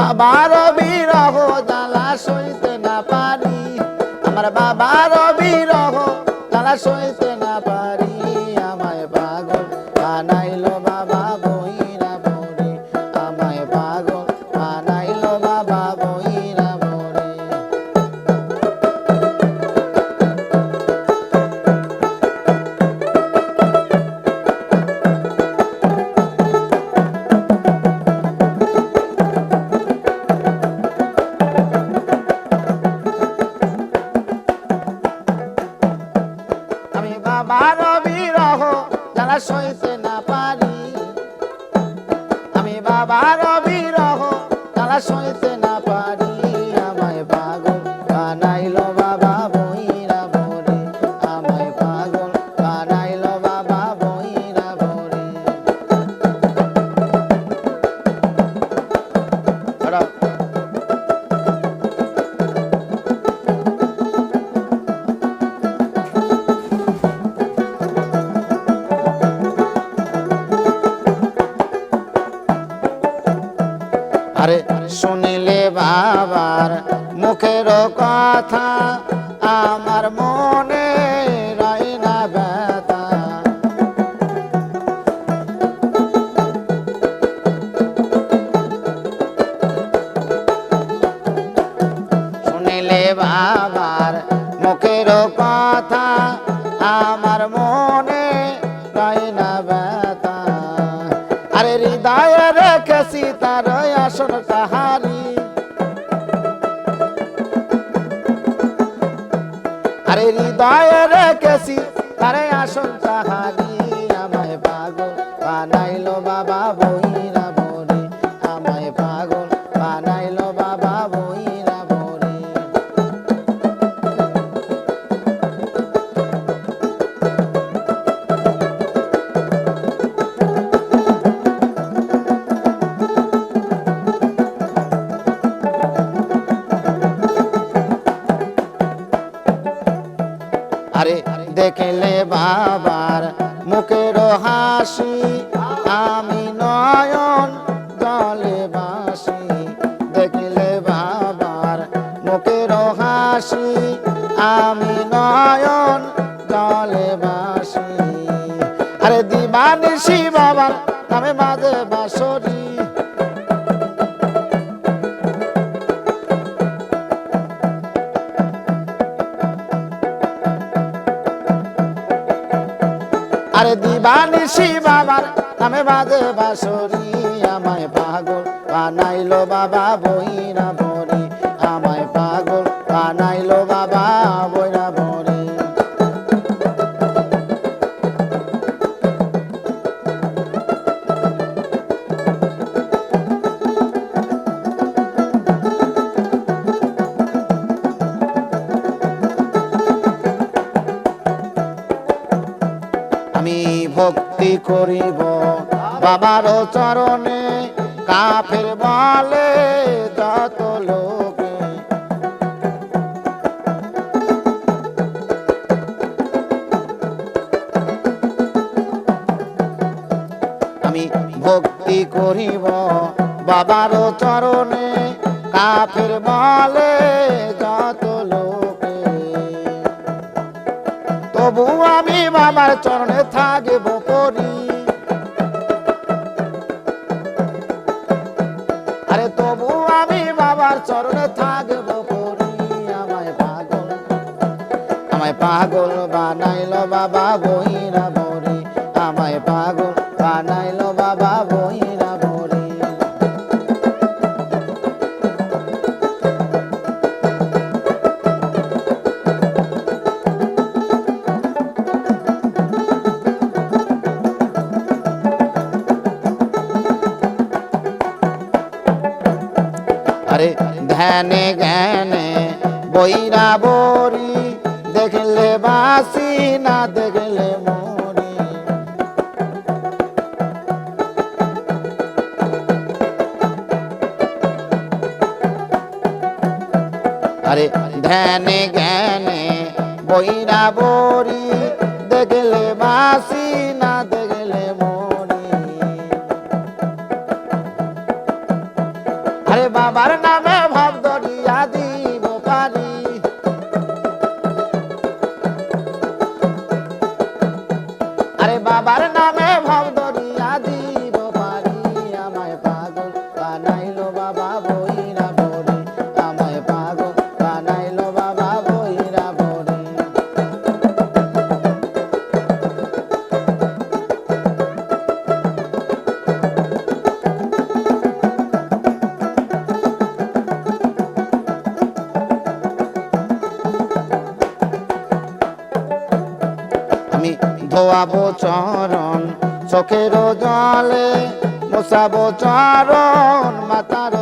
বাবার বিরহ জ্বালা সইতে না পারি, আমার বাবার বিরহ জ্বালা সইতে না পারি। আমায় পাগল বানাইলো বাবা বইরা বরে, আমায় পাগল বানাইলো বাবা বইরা বরে। আমি বাবার বিরহ জ্বালা সইতে না পারি, আমি বাবার বিরহ জ্বালা সইতে না পারি। আমায় পাগল বানাইলো বাবা বইরা বরে, আমায় পাগল বানাইলো বাবা বইরা বরে। আরে শুনিলে বাবার মুখের কথা, আমার মনে রয় না ব্যথা। শুনিলে বাবার মুখের কথা, আমার মনে রয় না ব্যথা। আরে হৃদয়ে রেখেছি তার আসন কাহারি, আরে হৃদয়ে রেখেছি তার আসন কাহারি। আমায় পাগল বানাইলো বাবা বইরা বরে, আমায় পাগল বানাইলো বাবা বইরা বরে। আরে দেখলে বাবার মুখের হাসি, আমি নয়ন জলে বাসি। দেখলে বাবার মুখের হাসি, আমি নয়ন জলে বাসি। আরে দিবানিশি বাবার নামে বাজে বাঁশরি, আরে দিবানিশি বাবার নামে বাজে বাঁশরি। আমায় পাগল বানাইলো বাবা বইরা বরে, আমায় পাগল বানাইলো বাবা বইরা বরে। আমি ভক্তি করিব বাবার চরণে, কাফের বলে যত লোকে। আমি ভক্তি করিব বাবার চরণে, কাফের বলে যত লোকে। তবু আমি বাবার চরণে থাকিব পরি, আরে তবু আমি বাবার চরণে থাকিব পরি। আমায় পাগল বানাইলো বাবা বইরা বরে, আমায় পাগল বানাইলো বাবা বইরা বরে। আরে ধ্যানে জ্ঞানে বইরা বরি, দেখলে বাসি না দেখলে মরি। আরে ধ্যানে জ্ঞানে বইরা বরি, দেখলে বাসি না দেখলে মরি। আরে বাবার নামে ভাব দরিয়া দিব পারি আরে বাবার নামে ভাব দরিয়া দিব পারি আমায় পাগল বানাইলো বাবা বইরা বরে আমায় পাগল বানাইলো বাবা বইরা বরে আমি ধোয়াবো চরণ চোখের জলে মোছাবো চরণ মাতার